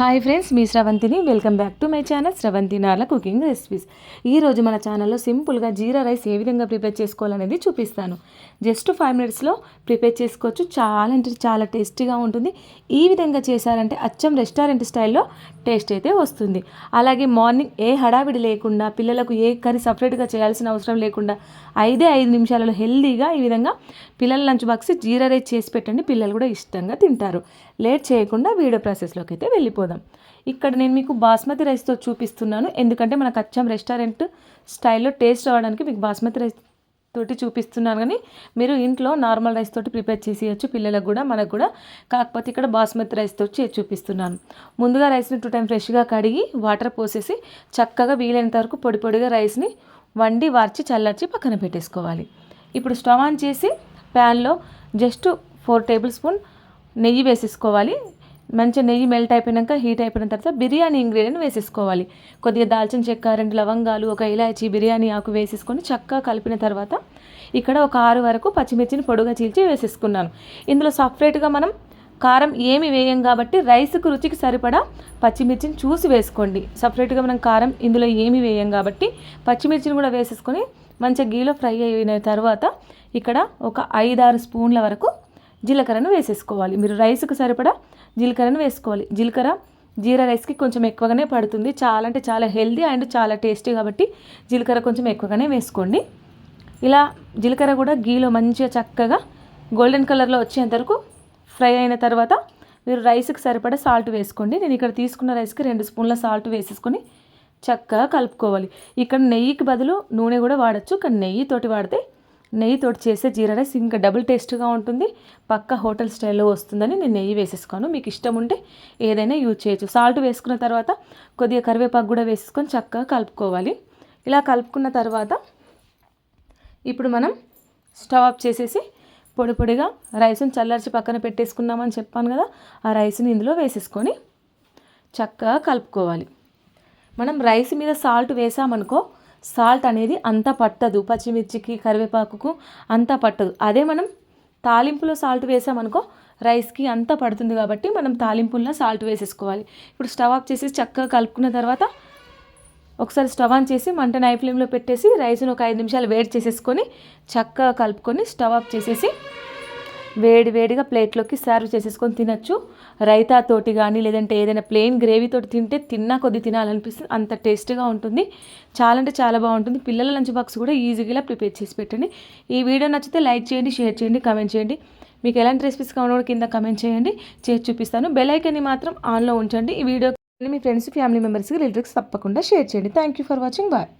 Hi friends, మీ శ్రవంతిని. Welcome back to my channel Sravanthi Narla cooking recipes. ఈరోజు మన ఛానల్లో సింపుల్గా జీరా రైస్ ఏ విధంగా ప్రిపేర్ చేసుకోవాలనేది చూపిస్తాను. జస్ట్ 5 మినిట్స్లో ప్రిపేర్ చేసుకోవచ్చు. చాలా అంటే చాలా టేస్టీగా ఉంటుంది. ఈ విధంగా చేశారంటే అచ్చం రెస్టారెంట్ స్టైల్లో టేస్ట్ అయితే వస్తుంది. అలాగే మార్నింగ్ ఏ హడావిడి లేకుండా, పిల్లలకు ఏ కర్రీ సపరేట్గా చేయాల్సిన అవసరం లేకుండా 5 నిమిషాలలో హెల్దీగా ఈ విధంగా పిల్లల లంచ్ బాక్స్ జీరా రైస్ చేసి పెట్టండి. పిల్లలు కూడా ఇష్టంగా తింటారు. లేట్ చేయకుండా వీడియో ప్రాసెస్లోకి అయితే వెళ్ళిపోదాం. ఇక్కడ నేను మీకు బాస్మతి రైస్తో చూపిస్తున్నాను, ఎందుకంటే మనకు అచ్చం రెస్టారెంట్ స్టైల్లో టేస్ట్ రావడానికి మీకు బాస్మతి రైస్ తోటి చూపిస్తున్నాను. కానీ మీరు ఇంట్లో నార్మల్ రైస్ తోటి ప్రిపేర్ చేసేయచ్చు, పిల్లలకు కూడా మనకు కూడా. కాకపోతే ఇక్కడ బాస్మతి రైస్ తోటి చూపిస్తున్నాను. ముందుగా రైస్ని 2 టైమ్స్ ఫ్రెష్గా కడిగి వాటర్ పోసేసి చక్కగా వీలైనంత వరకు పొడి పొడిగా రైస్ని వండి వార్చి చల్లార్చి పక్కన పెట్టేసుకోవాలి. ఇప్పుడు స్టవ్ ఆన్ చేసి ప్యాన్లో జస్ట్ 4 టేబుల్ స్పూన్ నెయ్యి వేసేసుకోవాలి. మంచిగా నెయ్యి మెల్ట్ అయిపోయాక హీట్ అయిపోయిన తర్వాత బిర్యానీ ఇంగ్రీడియంట్ వేసేసుకోవాలి. కొద్దిగా దాల్చిన చెక్క, 2 లవంగాలు, 1 ఇలాచీ, బిర్యానీ ఆకు వేసేసుకొని చక్కగా కలిపిన తర్వాత ఇక్కడ ఒక 6 వరకు పచ్చిమిర్చిని పొడుగా చీల్చి వేసేసుకున్నాను. ఇందులో సపరేట్గా మనం కారం ఏమి వేయం కాబట్టి రైస్కు రుచికి సరిపడా పచ్చిమిర్చిని చూసి వేసుకోండి. సపరేట్గా మనం కారం ఇందులో ఏమి వేయం కాబట్టి పచ్చిమిర్చిని కూడా వేసేసుకొని మంచిగా గీలో ఫ్రై అయిన తర్వాత ఇక్కడ ఒక 5-6 స్పూన్ల వరకు జీలకర్రను వేసేసుకోవాలి. మీరు రైస్కు సరిపడా జీలకర్రను వేసుకోవాలి. జీలకర్ర జీరా రైస్కి కొంచెం ఎక్కువగానే పడుతుంది. చాలా అంటే చాలా హెల్దీ అండ్ చాలా టేస్టీ కాబట్టి జీలకర్ర కొంచెం ఎక్కువగానే వేసుకోండి. ఇలా జీలకర్ర కూడా గీలో మంచిగా చక్కగా గోల్డెన్ కలర్లో వచ్చేంత వరకు ఫ్రై అయిన తర్వాత మీరు రైస్కి సరిపడా సాల్ట్ వేసుకోండి. నేను ఇక్కడ తీసుకున్న రైస్కి 2 స్పూన్ల సాల్ట్ వేసేసుకొని చక్కగా కలుపుకోవాలి. ఇక్కడ నెయ్యికి బదులు నూనె కూడా వాడచ్చు, కానీ నెయ్యితోటి వాడితే నెయ్యితోటి చేసే జీరా రైస్ ఇంకా డబుల్ టేస్ట్గా ఉంటుంది. పక్క హోటల్ స్టైల్లో వస్తుందని నేను నెయ్యి వేసేసుకోను. మీకు ఇష్టం ఉంటే ఏదైనా యూజ్ చేయొచ్చు. సాల్ట్ వేసుకున్న తర్వాత కొద్దిగా కరివేపాకు కూడా వేసుకొని చక్కగా కలుపుకోవాలి. ఇలా కలుపుకున్న తర్వాత ఇప్పుడు మనం స్టవ్ ఆఫ్ చేసేసి పొడి పొడిగా రైస్ని చల్లార్చి పక్కన పెట్టేసుకున్నామని చెప్పాను కదా, ఆ రైస్ని ఇందులో వేసేసుకొని చక్కగా కలుపుకోవాలి. మనం రైస్ మీద సాల్ట్ వేసామనుకో, సాల్ట్ అనేది అంత పట్టదు, పచ్చిమిర్చికి కరివేపాకుకు అంత పట్టదు. అదే మనం తాలింపులో సాల్ట్ వేసామనుకో రైస్కి అంత పడుతుంది. కాబట్టి మనం తాలింపుల్లో సాల్ట్ వేసేసుకోవాలి. ఇప్పుడు స్టవ్ ఆఫ్ చేసి చక్కగా కలుపుకున్న తర్వాత ఒకసారి స్టవ్ ఆన్ చేసి మంట హై ఫ్లేమ్లో పెట్టేసి రైస్ను ఒక 5 నిమిషాలు వేడి చేసేసుకొని చక్కగా కలుపుకొని స్టవ్ ఆఫ్ చేసేసి వేడిగా ప్లేట్లోకి సర్వ్ చేసేసుకొని తినచ్చు. రైతాతోటి కానీ లేదంటే ఏదైనా ప్లెయిన్ గ్రేవీతోటి తింటే తిన్నా కొద్ది తినాలనిపిస్తుంది. అంత టేస్ట్గా ఉంటుంది. చాలా అంటే చాలా బాగుంటుంది. పిల్లల లంచ్ బాక్స్ కూడా ఈజీగా ఇలా ప్రిపేర్ చేసి పెట్టండి. ఈ వీడియో నచ్చితే లైక్ చేయండి, షేర్ చేయండి, కామెంట్ చేయండి. మీకు ఎలాంటి రెసిపీస్ కావాలో కింద కామెంట్ చేయండి, చేసి చూపిస్తాను. బెల్ ఐకాన్ని మాత్రం ఆన్లో ఉంచండి. ఈ వీడియో మీ ఫ్రెండ్స్, ఫ్యామిలీ మెంబర్స్కి, రిలేటివ్స్కి తప్పకుండా షేర్ చేయండి. Thank you for watching. Bye.